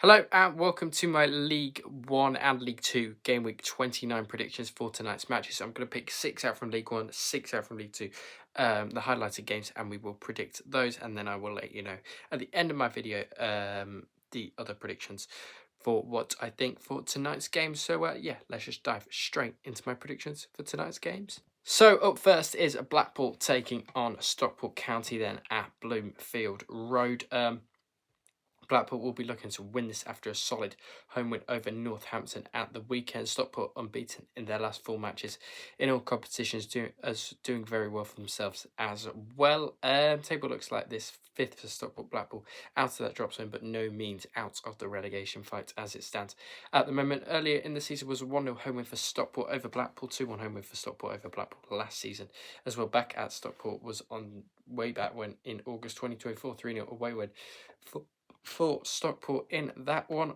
Hello and welcome to my League 1 and League 2 Game Week 29 predictions for tonight's matches. I'm going to pick 6 out from League 1, 6 out from League 2, the highlighted games, and we will predict those, and then I will let you know at the end of my video the other predictions for what I think for tonight's game. So yeah, let's just dive straight into my predictions for tonight's games. So up first is Blackpool taking on Stockport County then at Bloomfield Road. Blackpool will be looking to win this after a solid home win over Northampton at the weekend. Stockport unbeaten in their last 4 matches in all competitions, doing very well for themselves as well. Table looks like this: 5th for Stockport, Blackpool out of that drop zone, but no means out of the relegation fight as it stands at the moment. Earlier in the season was a 1-0 home win for Stockport over Blackpool, 2-1 home win for Stockport over Blackpool last season as well. Back at Stockport was on way back when in August 2024, 3-0 away win for Stockport in that one.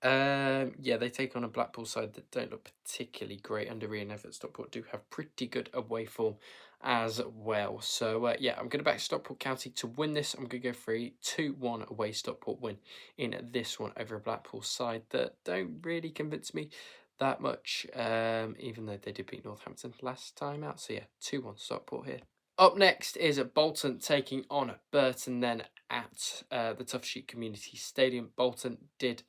Yeah, they take on a Blackpool side that don't look particularly great under Ian Everett. Stockport do have pretty good away form as well. So yeah, I'm going to back Stockport County to win this. I'm going to go for a 2-1 away Stockport win in this one over a Blackpool side that don't really convince me that much, even though they did beat Northampton last time out. So yeah, 2-1 Stockport here. Up next is Bolton taking on Burton then at the Tough Sheet Community Stadium. Bolton did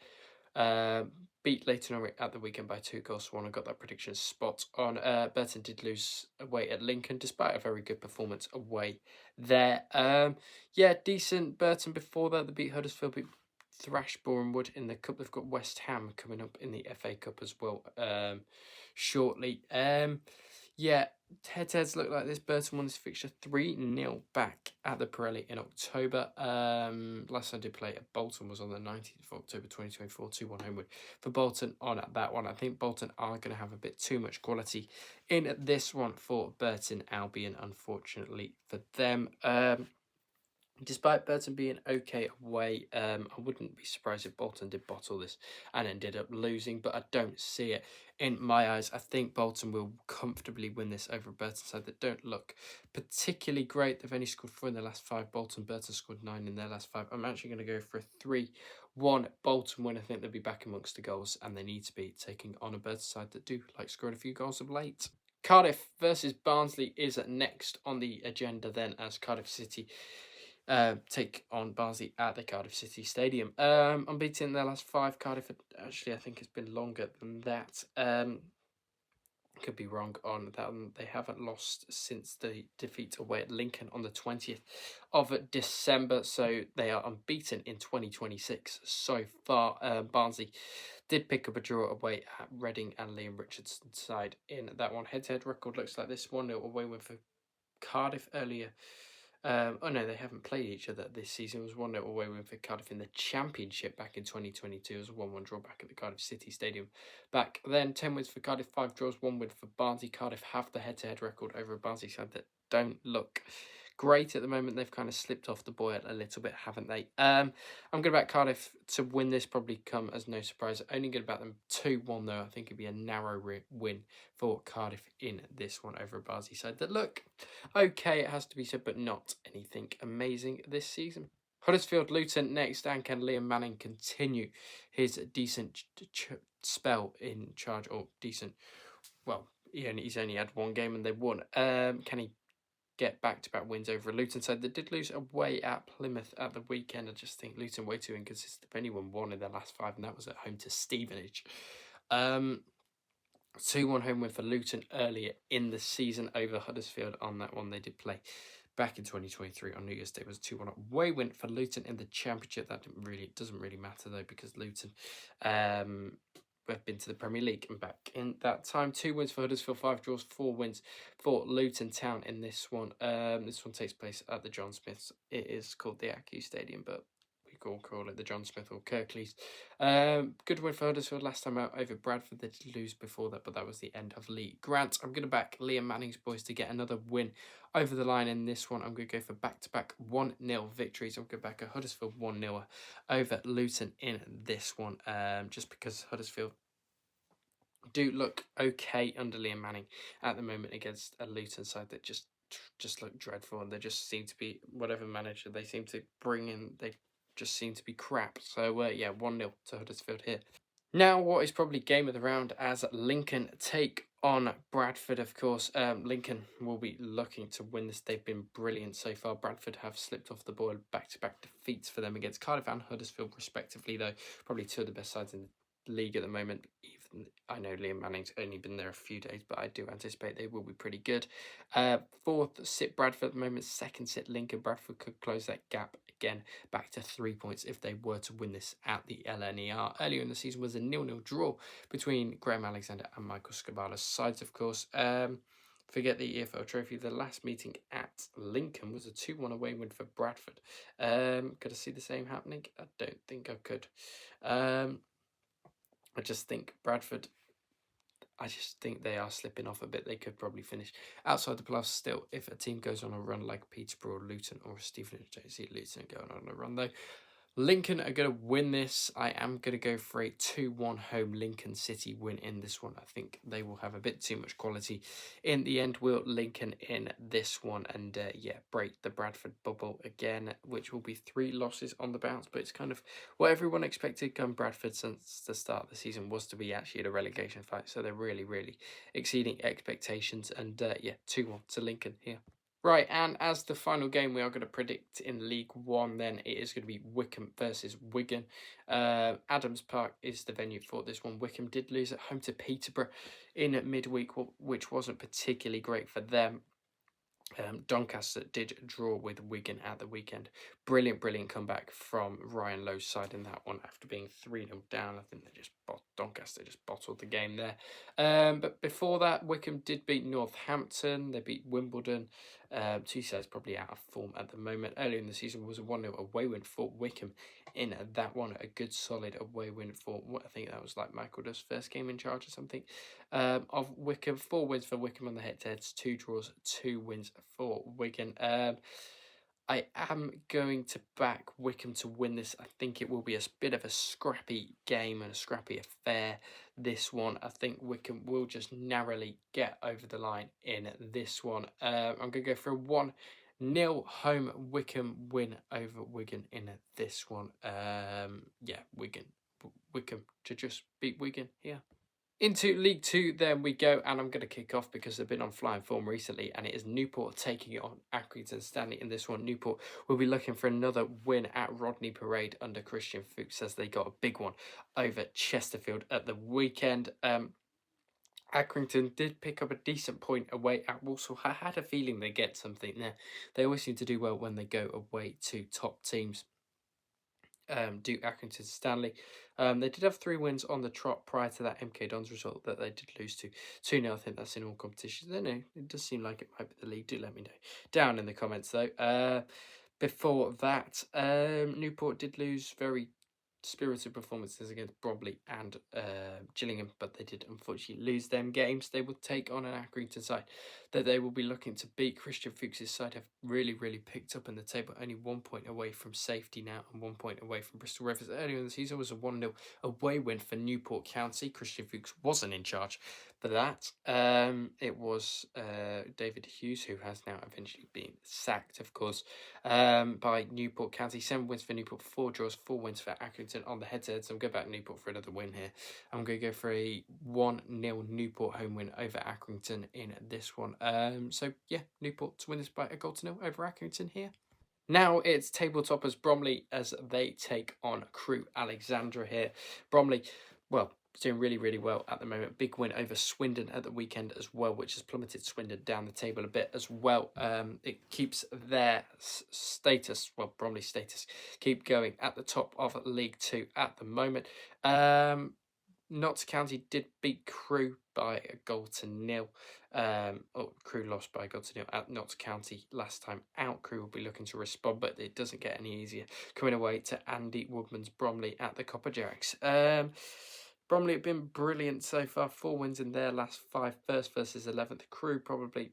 beat Leighton Orient at the weekend by 2-1. I got that prediction spot on. Burton did lose away at Lincoln despite a very good performance away there. Yeah, decent Burton before that. They beat Huddersfield, beat thrashed Bournemouth in the cup. They've got West Ham coming up in the FA Cup as well shortly. Yeah, head-to-heads look like this. Burton won this fixture 3-0 back at the Pirelli in October. Last time I did play at Bolton was on the 19th of October 2024, 2-1 home win for Bolton on that one. I think Bolton are going to have a bit too much quality in this one for Burton Albion, unfortunately for them. Despite Burton being okay away, I wouldn't be surprised if Bolton did bottle this and ended up losing, but I don't see it in my eyes. I think Bolton will comfortably win this over a Burton side that don't look particularly great. They've only scored 4 in their last 5. Burton scored 9 in their last 5. I'm actually going to go for a 3-1 Bolton win. I think they'll be back amongst the goals, and they need to be taking on a Burton side that do like scoring a few goals of late. Cardiff versus Barnsley is next on the agenda then, as Cardiff City take on Barnsley at the Cardiff City Stadium. Unbeaten in their last 5. Cardiff, actually, I think it's been longer than that. Could be wrong on that. They haven't lost since the defeat away at Lincoln on the 20th of December, so they are unbeaten in 2026 so far. Barnsley did pick up a draw away at Reading and Liam Richardson's side in that one. Head-to-head record looks like this: 1-0 away win for Cardiff earlier. Oh no, they haven't played each other this season. It was 1-0 away win for Cardiff in the Championship back in 2022. It was a 1-1 draw back at the Cardiff City Stadium. Back then, 10 wins for Cardiff, 5 draws, 1 win for Barnsley. Cardiff have the head-to-head record over a Barnsley side that don't look great at the moment. They've kind of slipped off the boil a little bit, haven't they? I'm going to back Cardiff to win this, probably come as no surprise. Only going to back them 2-1 though. I think it'd be a narrow win for Cardiff in this one over a Barnsley side that look okay, it has to be said, but not anything amazing this season. Huddersfield Luton next, and can Liam Manning continue his decent spell in charge, or decent, well, he's only had 1 game and they won. Can he get back-to-back wins over a Luton side that did lose away at Plymouth at the weekend? I just think Luton way too inconsistent. If anyone won in their last 5, and that was at home to Stevenage. 2-1 home win for Luton earlier in the season over Huddersfield on that one. They did play back in 2023 on New Year's Day. It was 2-1 away win for Luton in the Championship. That doesn't really matter though, because Luton have been to the Premier League and back in that time. 2 wins for Huddersfield, 5 draws, 4 wins for Luton Town in this one. This one takes place at the John Smiths. It is called the Acu Stadium, but we all call it the John Smith or Kirklees. Good win for Huddersfield last time out over Bradford. They did lose before that, but that was the end of Lee Grant. I'm going to back Liam Manning's boys to get another win over the line in this one. I'm going to go for back-to-back 1-0 victories. I'm going to back a Huddersfield 1-0 over Luton in this one, just because Huddersfield do look okay under Liam Manning at the moment against a Luton side that just look dreadful, and they just seem to be, whatever manager they seem to bring in, they just seem to be crap. So yeah, 1-0 to Huddersfield here. Now, what is probably game of the round as Lincoln take on Bradford, of course. Lincoln will be looking to win this. They've been brilliant so far. Bradford have slipped off the ball, back-to-back defeats for them against Cardiff and Huddersfield, respectively, though. Probably two of the best sides in the league at the moment. Even I know Liam Manning's only been there a few days, but I do anticipate they will be pretty good. Fourth sit Bradford at the moment. Second sit Lincoln. Bradford could close that gap again back to 3 points if they were to win this at the LNER. Earlier in the season was a 0-0 draw between Graham Alexander and Michael Scabala's sides, of course. Forget the EFL trophy. The last meeting at Lincoln was a 2-1 away win for Bradford. Could I see the same happening? I don't think I could. I just think Bradford, I just think they are slipping off a bit. They could probably finish outside the playoffs still if a team goes on a run like Peterborough, or Luton, or Stevenage. I don't see Luton going on a run though. Lincoln are going to win this. I am going to go for a 2-1 home Lincoln City win in this one. I think they will have a bit too much quality. In the end, will Lincoln in this one and, yeah, break the Bradford bubble again, which will be 3 losses on the bounce. But it's kind of what everyone expected come Bradford since the start of the season was to be actually in a relegation fight. So they're really, really exceeding expectations. And, yeah, 2-1 to Lincoln here. Right, and as the final game we are going to predict in League One, then it is going to be Wycombe versus Wigan. Adams Park is the venue for this one. Wycombe did lose at home to Peterborough in midweek, which wasn't particularly great for them. Doncaster did draw with Wigan at the weekend. Brilliant comeback from Ryan Lowe's side in that one after being 3-0 down. I think Doncaster just bottled the game there. But before that, Wycombe did beat Northampton. They beat Wimbledon. Two sides probably out of form at the moment. Earlier in the season was a 1-0 away win for Wycombe. In that one, a good solid away win for what I think that was like Michael Duff's first game in charge or something. Of Wycombe, 4 wins for Wycombe on the head-to-heads, 2 draws, 2 wins for Wigan. I am going to back Wycombe to win this. I think it will be a bit of a scrappy game and a scrappy affair. This one, I think Wycombe will just narrowly get over the line in this one. I'm going to go for a 1-0 home Wycombe win over Wigan in this one. Yeah, Wycombe to just beat Wigan here. Into League Two, then we go, and I'm going to kick off because they've been on flying form recently, and it is Newport taking it on Accrington Stanley in this one. Newport will be looking for another win at Rodney Parade under Christian Fuchs as they got a big one over Chesterfield at the weekend. Accrington did pick up a decent point away at Walsall. I had a feeling they get something there. They always seem to do well when they go away to top teams. Duke Accrington Stanley. They did have 3 wins on the trot prior to that MK Dons result that they did lose to 2-0. I think that's in all competitions. I don't know. It does seem like it might be the league. Do let me know down in the comments though. Before that, Newport did lose very spirited performances against Bromley and Gillingham, but they did unfortunately lose them games. They will take on an Accrington side that they will be looking to beat. Christian Fuchs' side have really picked up in the table, only 1 point away from safety now and 1 point away from Bristol Rovers. Earlier in the season was a 1-0 away win for Newport County. Christian Fuchs wasn't in charge for that. It was David Hughes, who has now eventually been sacked, of course, by Newport County. 7 wins for Newport, 4 draws, 4 wins for Accrington on the head-to-head. So I'm going back to Newport for another win here. I'm going to go for a 1-0 Newport home win over Accrington in this one. So yeah, Newport to win this by a 1-0 over Accrington here. Now it's table toppers Bromley as they take on Crewe Alexandra here. Bromley, well, doing really well at the moment. Big win over Swindon at the weekend as well, which has plummeted Swindon down the table a bit as well. It keeps their status, well, Bromley's status, keep going at the top of League Two at the moment. Notts County did beat Crewe by a 0-0. Crewe lost by a 0-0 at Notts County last time out. Crewe will be looking to respond, but it doesn't get any easier coming away to Andy Woodman's Bromley at the Copperjacks. Bromley have been brilliant so far. 4 wins in their last 5, first versus 11th. Crewe probably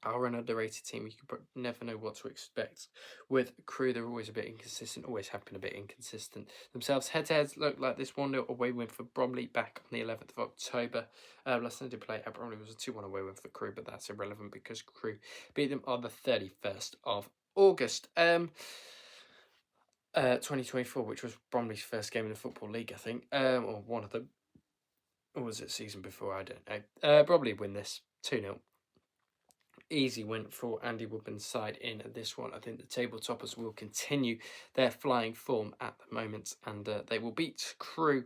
are an underrated team. You can never know what to expect with Crewe. They're always a bit inconsistent, always have been a bit inconsistent themselves. Head-to-heads look like this 1-0 away win for Bromley back on the 11th of October. Last time they did play at Bromley was a 2-1 away win for Crewe, but that's irrelevant because Crewe beat them on the 31st of August. 2024, which was Bromley's first game in the Football League, I think, or one of them. Or was it season before? I don't know. Bromley win this 2-0. Easy win for Andy Woodman's side in this one. I think the table toppers will continue their flying form at the moment, and they will beat Crewe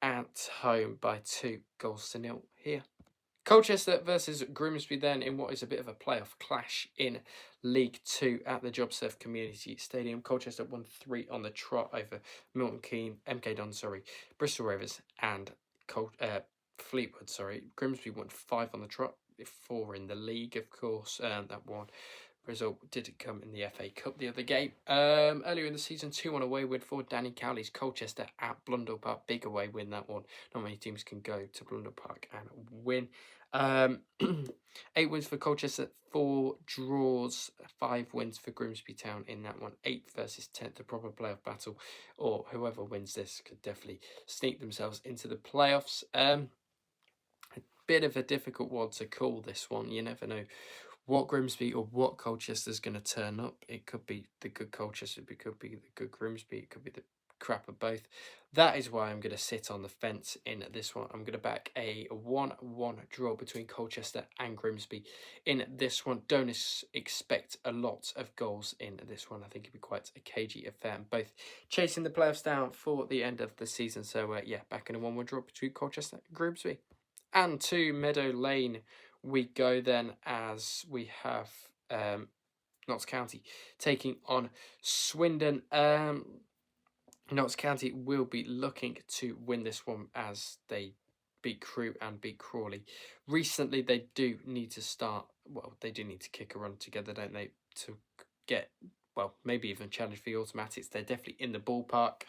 at home by 2-0 here. Colchester versus Grimsby then in what is a bit of a playoff clash in League 2 at the JobServe Community Stadium. Colchester won 3 on the trot over Milton Keynes, MK Dons, Bristol Rovers and Fleetwood, Grimsby won 5 on the trot, 4 in the league, of course. That one result did come in the FA Cup the other game. Earlier in the season, 2-1 away win for Danny Cowley's Colchester at Blundell Park. Big away win, that one. Not many teams can go to Blundell Park and win. 8 wins for Colchester, 4 draws, 5 wins for Grimsby Town in that one. 8th versus 10th, a proper playoff battle, or whoever wins this could definitely sneak themselves into the playoffs. A bit of a difficult one to call, this one. You never know what Grimsby or what Colchester's going to turn up. It could be the good Colchester, it could be the good Grimsby, it could be the crap of both. That is why I'm going to sit on the fence in this one. I'm going to back a 1-1 draw between Colchester and Grimsby in this one. Don't expect a lot of goals in this one. I think it'll be quite a cagey affair, and both chasing the playoffs down for the end of the season. So yeah, back in a 1-1 draw between Colchester and Grimsby. And to Meadow Lane we go then, as we have Notts County taking on Swindon. Notts County will be looking to win this one as they beat Crewe and beat Crawley. Recently, they do need to start, well, they do need to kick a run together, don't they, to get, well, maybe even challenge for the automatics. They're definitely in the ballpark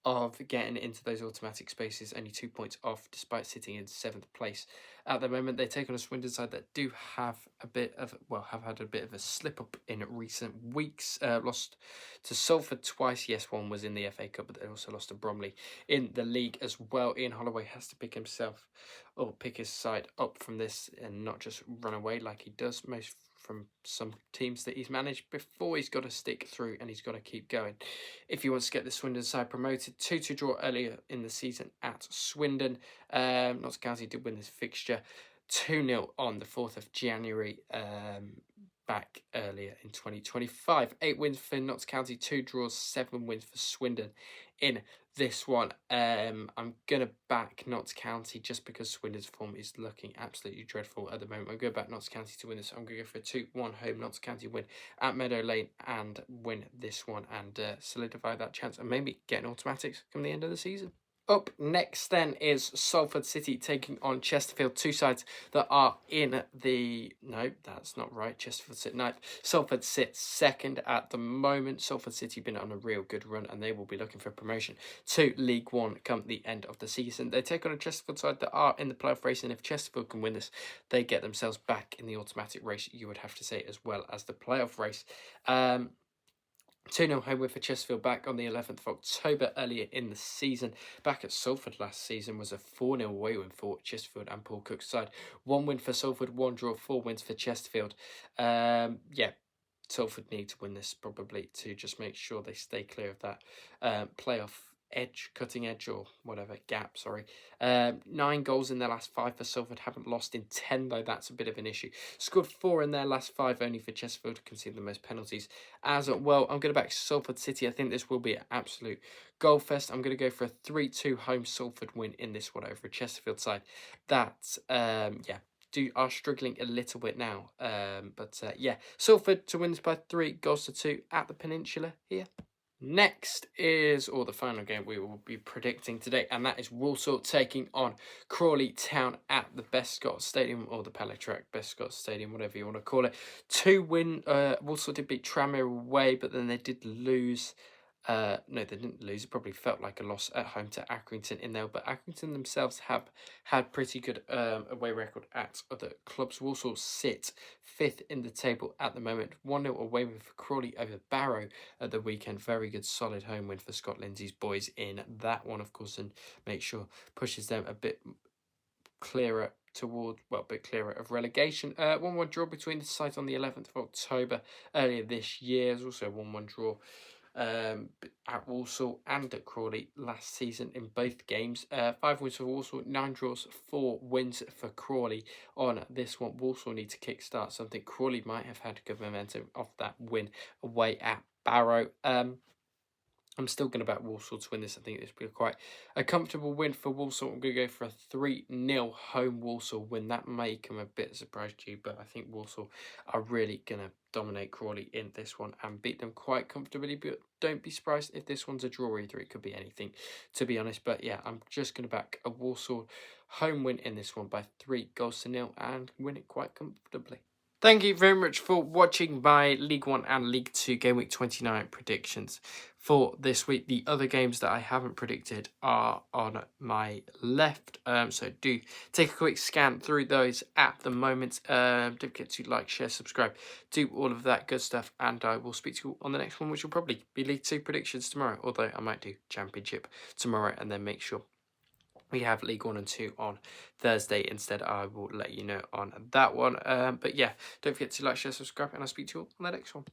of getting into those automatic spaces, only 2 points off despite sitting in 7th place at the moment. They take on a Swindon side that do have a bit of, well, have had a bit of a slip up in recent weeks. Lost to Salford twice. Yes, one was in the FA Cup, but they also lost to Bromley in the league as well. Ian Holloway has to pick himself, or pick his side up from this and not just run away like he does most from some teams that he's managed before. He's got to stick through and he's got to keep going if he wants to get the Swindon side promoted. 2-2 draw earlier in the season at Swindon. Notts County did win this fixture 2-0 on the 4th of January back earlier in 2025. 8 wins for Notts County, 2 draws, 7 wins for Swindon in this one. I'm going to back Notts County just because Swindon's form is looking absolutely dreadful at the moment. I'm going to back Notts County to win this. I'm going to go for a 2-1 home Notts County win at Meadow Lane and win this one and solidify that chance and maybe get an automatics come the end of the season. Up next then is Salford City taking on Chesterfield, 2 sides that are in the... No, that's not right. Chesterfield sit 9th. Salford sits 2nd at the moment. Salford City been on a real good run and they will be looking for promotion to League 1 come the end of the season. They take on a Chesterfield side that are in the playoff race, and if Chesterfield can win this, they get themselves back in the automatic race, you would have to say, as well as the playoff race. 2-0 home win for Chesterfield back on the 11th of October earlier in the season. Back at Salford last season was a 4-0 away win for Chesterfield and Paul Cook's side. 1 win for Salford, 1 draw, 4 wins for Chesterfield. Yeah, Salford need to win this probably to just make sure they stay clear of that playoff cutting edge or whatever, gap, 9 goals in their last 5 for Salford, haven't lost in 10 though, that's a bit of an issue. Scored 4 in their last 5 only for Chesterfield, conceded the most penalties as well. I'm going to back Salford City. I think this will be an absolute goal fest. I'm going to go for a 3-2 home Salford win in this one over a Chesterfield side that, are struggling a little bit now. Salford to win this by 3-2 at the Peninsula here. Next is, or the final game we will be predicting today, and that is Walsall taking on Crawley Town at the Bescott Stadium, or the Palatrack Bescott Stadium, whatever you want to call it. 2-win, Walsall did beat Tranmere away, but then they did lose. No, they didn't lose. It probably felt like a loss at home to Accrington in there, but Accrington themselves have had pretty good away record at other clubs. Walsall sit 5th in the table at the moment. 1-0 away win for Crawley over Barrow at the weekend. Very good solid home win for Scott Lindsay's boys in that one, of course, and make sure pushes them a bit clearer toward, well, a bit clearer of relegation. 1-1 draw between the sides on the 11th of October earlier this year. There's also a 1-1 draw at Walsall and at Crawley last season in both games. 5 wins for Walsall, 9 draws, 4 wins for Crawley on this one. Walsall need to kickstart something. Crawley might have had good momentum off that win away at Barrow. I'm still going to back Walsall to win this. I think this will be quite a comfortable win for Walsall. I'm going to go for a 3-0 home Walsall win. That may come a bit of a surprise to you, but I think Walsall are really going to dominate Crawley in this one and beat them quite comfortably. But don't be surprised if this one's a draw either. It could be anything, to be honest. But yeah, I'm just going to back a Walsall home win in this one by 3-0 and win it quite comfortably. Thank you very much for watching my League 1 and League 2 Game Week 29 predictions for this week. The other games that I haven't predicted are on my left, so do take a quick scan through those at the moment. Don't forget to like, share, subscribe, do all of that good stuff, and I will speak to you on the next one, which will probably be League 2 predictions tomorrow, although I might do Championship tomorrow and then make sure we have League 1 and 2 on Thursday instead. I will let you know on that one. But yeah, don't forget to like, share, subscribe, and I'll speak to you all on the next one.